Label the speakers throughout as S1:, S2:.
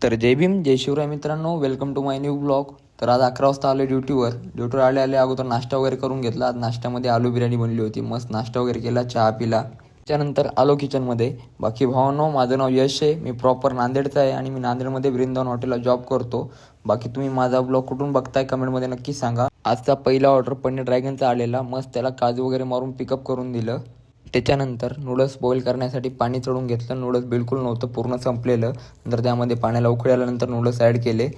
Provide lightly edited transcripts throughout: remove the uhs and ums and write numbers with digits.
S1: तर जय भीम जय शिवराय मित्रांनो, welcome to my new blog. तर आज 11 वाजता आलो ड्युटीवर आले अगोदर नाश्ता वगैरे करून घेतला. आज नाश्त्यामध्ये आलू बिर्याणी बनली होती. मस्त नाश्ता वगैरे केला, चहा पिला. त्याच्यानंतर आलो किचनमध्ये. बाकी भावांनो, माझं नाव यश आहे. मी प्रॉपर नांदेडचा आहे आणि मी नांदेडमध्ये वृंदावन हॉटेलला जॉब करतो. बाकी तुम्ही माझा ब्लॉग कुठून बघताय कमेंटमध्ये नक्की सांगा. आजचा पहिला ऑर्डर पनीर ड्रॅगनचा आलेला. मस्त त्याला काजू वगैरे मारून पिकअप करून दिलं. त्याच्यानंतर नूडल्स बॉईल करण्यासाठी पाणी चढून घेतलं. नूडल्स बिलकुल नव्हतं, पूर्ण संपलेलं. नंतर त्यामध्ये पाण्याला उकळी आल्यानंतर नूडल्स ॲड केले.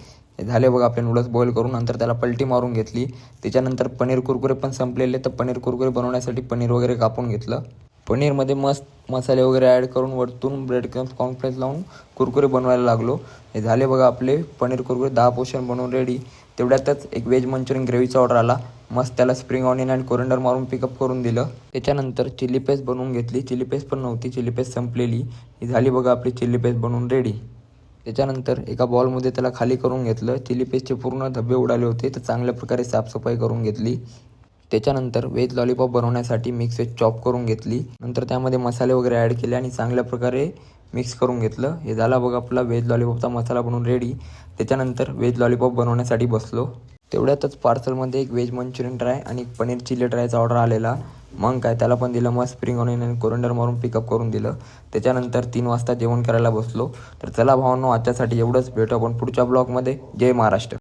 S1: झाले बघा आपले नूडल्स बॉईल करून. नंतर त्याला पलटी मारून घेतली. त्याच्यानंतर पनीर कुरकुरे पण संपलेले, तर पनीर कुरकुरे बनवण्यासाठी पनीर वगैरे कापून घेतलं. पनीरमध्ये मस्त मसाले वगैरे ॲड करून वरतून ब्रेड क्रम्स कॉर्नफ्लेक्स लावून कुरकुरे बनवायला लागलो. हे झाले बघा आपले पनीर कुरकुरे 10 पोर्शन बनवून रेडी. तेवढ्यातच एक व्हेज मंचुरियन ग्रेव्हीचा ऑर्डर आला. मस्त त्याला स्प्रिंग ऑनियन अँड कोरिंडर मारून पिकअप करून दिलं. त्याच्यानंतर चिली पेस्ट बनवून घेतली. चिली पेस्ट पण नव्हती, चिली पेस्ट संपलेली. ही झाली बघा आपली चिली पेस्ट बनवून रेडी. त्याच्यानंतर एका बॉलमध्ये त्याला खाली करून घेतलं. चिली पेस्टचे पूर्ण धब्बे उडाले होते, तर चांगल्या प्रकारे साफसफाई करून घेतली. त्याच्यानंतर व्हेज लॉलीपॉप बनवण्यासाठी मिक्स व्हेज चॉप करून घेतली. नंतर त्यामध्ये मसाले वगैरे ॲड केले आणि चांगल्या प्रकारे मिक्स करून घेतलं. हे झाला बघा आपला व्हेज लॉलीपॉपचा मसाला बनवून रेडी. त्याच्यानंतर व्हेज लॉलीपॉप बनवण्यासाठी बसलो. तेवढ्यातच पार्सलमध्ये एक व्हेज मंचुरियन ड्राय आणि एक पनीर चिली ड्रायचा ऑर्डर आलेला. मग काय त्याला पण दिलं, मग स्प्रिंग ऑनियन आणि कोरिंडर मारून पिकअप करून दिलं. त्याच्यानंतर 3 वाजता जेवण करायला बसलो. तर चला भावांनो, आजच्यासाठी एवढंच. भेटू आपण पुढच्या ब्लॉगमध्ये. जय महाराष्ट्र.